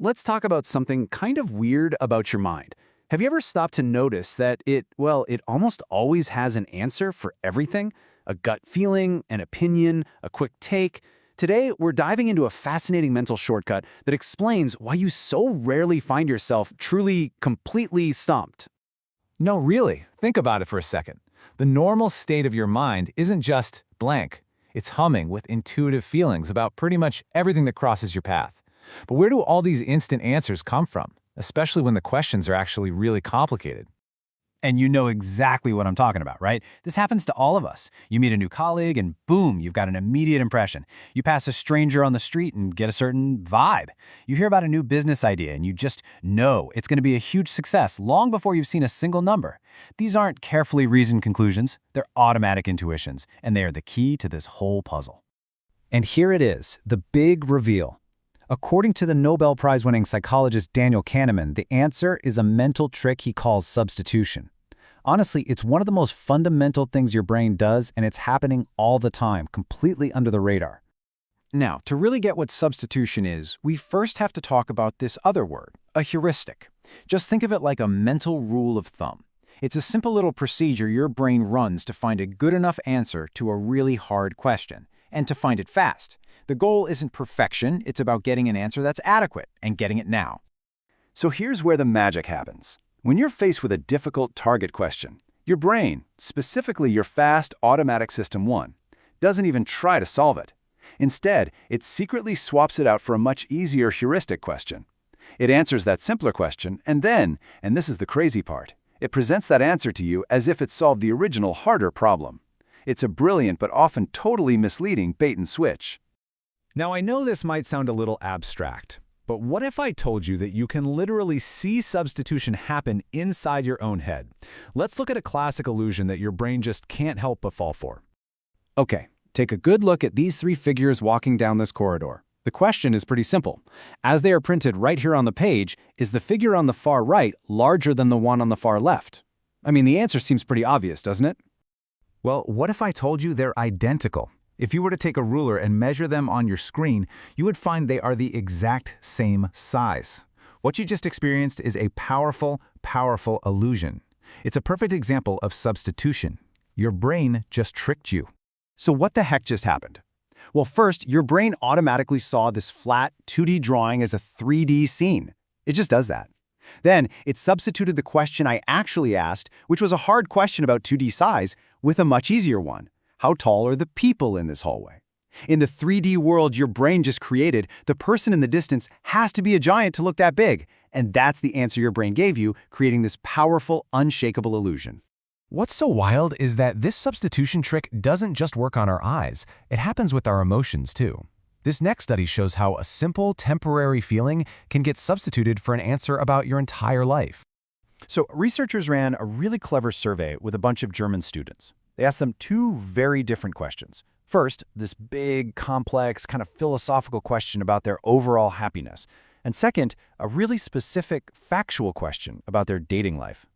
Let's talk about something kind of weird about your mind. Have you ever stopped to notice that it almost always has an answer for everything? A gut feeling, an opinion, a quick take? Today, we're diving into a fascinating mental shortcut that explains why you so rarely find yourself truly, completely stumped. No, really. Think about it for a second. The normal state of your mind isn't just blank. It's humming with intuitive feelings about pretty much everything that crosses your path. But where do all these instant answers come from, especially when the questions are actually really complicated? And you know exactly what I'm talking about, right? This happens to all of us. You meet a new colleague and boom, you've got an immediate impression. You pass a stranger on the street and get a certain vibe. You hear about a new business idea and you just know it's going to be a huge success long before you've seen a single number. These aren't carefully reasoned conclusions, they're automatic intuitions, and they are the key to this whole puzzle. And here it is, the big reveal. According to the Nobel Prize-winning psychologist Daniel Kahneman, the answer is a mental trick he calls substitution. Honestly, it's one of the most fundamental things your brain does, and it's happening all the time, completely under the radar. Now, to really get what substitution is, we first have to talk about this other word, a heuristic. Just think of it like a mental rule of thumb. It's a simple little procedure your brain runs to find a good enough answer to a really hard question, and to find it fast. The goal isn't perfection, it's about getting an answer that's adequate, and getting it now. So here's where the magic happens. When you're faced with a difficult target question, your brain, specifically your fast automatic system 1, doesn't even try to solve it. Instead, it secretly swaps it out for a much easier heuristic question. It answers that simpler question, and then, and this is the crazy part, it presents that answer to you as if it solved the original harder problem. It's a brilliant but often totally misleading bait and switch. Now, I know this might sound a little abstract, but what if I told you that you can literally see substitution happen inside your own head? Let's look at a classic illusion that your brain just can't help but fall for. Okay, take a good look at these three figures walking down this corridor. The question is pretty simple. As they are printed right here on the page, is the figure on the far right larger than the one on the far left? I mean, the answer seems pretty obvious, doesn't it? Well, what if I told you they're identical? If you were to take a ruler and measure them on your screen, you would find they are the exact same size. What you just experienced is a powerful, powerful illusion. It's a perfect example of substitution. Your brain just tricked you. So what the heck just happened? Well, first, your brain automatically saw this flat 2D drawing as a 3D scene. It just does that. Then, it substituted the question I actually asked, which was a hard question about 2D size, with a much easier one. How tall are the people in this hallway? In the 3D world your brain just created, the person in the distance has to be a giant to look that big. And that's the answer your brain gave you, creating this powerful, unshakable illusion. What's so wild is that this substitution trick doesn't just work on our eyes, it happens with our emotions too. This next study shows how a simple, temporary feeling can get substituted for an answer about your entire life. So researchers ran a really clever survey with a bunch of German students. They asked them two very different questions. First, this big, complex, kind of philosophical question about their overall happiness. And second, a really specific, factual question about their dating life.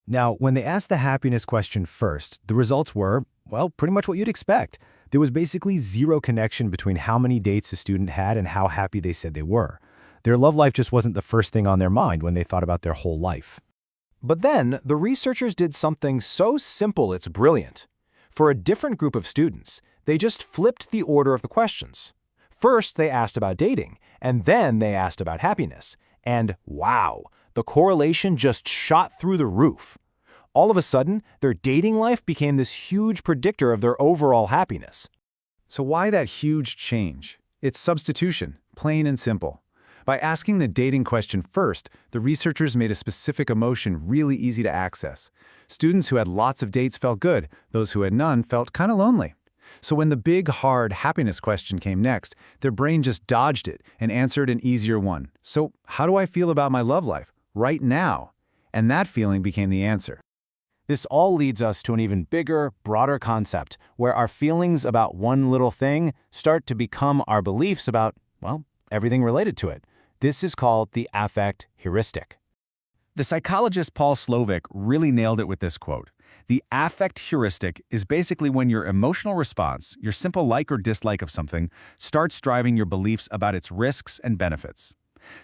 Now, when they asked the happiness question first, the results were, well, pretty much what you'd expect. There was basically zero connection between how many dates a student had and how happy they said they were. Their love life just wasn't the first thing on their mind when they thought about their whole life. But then, the researchers did something so simple it's brilliant. For a different group of students, they just flipped the order of the questions. First, they asked about dating, and then they asked about happiness. And wow, the correlation just shot through the roof. All of a sudden, their dating life became this huge predictor of their overall happiness. So why that huge change? It's substitution, plain and simple. By asking the dating question first, the researchers made a specific emotion really easy to access. Students who had lots of dates felt good, those who had none felt kind of lonely. So when the big, hard happiness question came next, their brain just dodged it and answered an easier one. So how do I feel about my love life? Right now. And that feeling became the answer. This all leads us to an even bigger, broader concept, where our feelings about one little thing start to become our beliefs about, well, everything related to it. This is called the affect heuristic. The psychologist Paul Slovic really nailed it with this quote. The affect heuristic is basically when your emotional response, your simple like or dislike of something, starts driving your beliefs about its risks and benefits.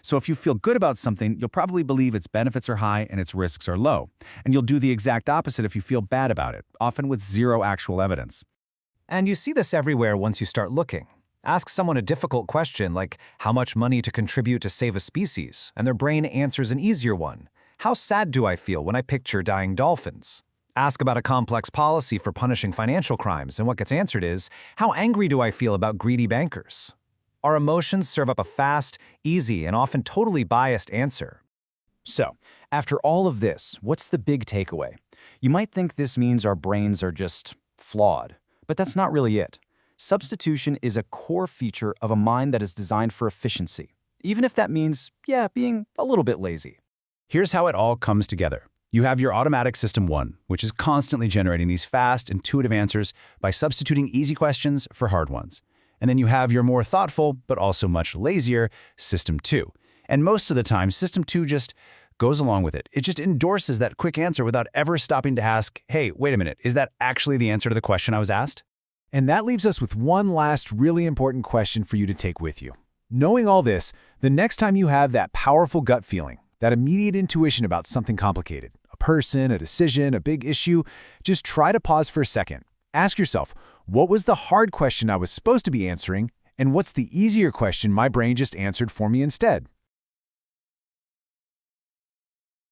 So if you feel good about something, you'll probably believe its benefits are high and its risks are low. And you'll do the exact opposite if you feel bad about it, often with zero actual evidence. And you see this everywhere once you start looking. Ask someone a difficult question like how much money to contribute to save a species, and their brain answers an easier one. How sad do I feel when I picture dying dolphins? Ask about a complex policy for punishing financial crimes, and what gets answered is, how angry do I feel about greedy bankers? Our emotions serve up a fast, easy, and often totally biased answer. So, after all of this, what's the big takeaway? You might think this means our brains are just flawed, but that's not really it. Substitution is a core feature of a mind that is designed for efficiency, even if that means, being a little bit lazy. Here's how it all comes together. You have your automatic system 1, which is constantly generating these fast, intuitive answers by substituting easy questions for hard ones. And then you have your more thoughtful, but also much lazier, system 2. And most of the time, system 2 just goes along with it. It just endorses that quick answer without ever stopping to ask, hey, wait a minute, is that actually the answer to the question I was asked? And that leaves us with one last really important question for you to take with you. Knowing all this, the next time you have that powerful gut feeling, that immediate intuition about something complicated, a person, a decision, a big issue, just try to pause for a second. Ask yourself, what was the hard question I was supposed to be answering, and what's the easier question my brain just answered for me instead?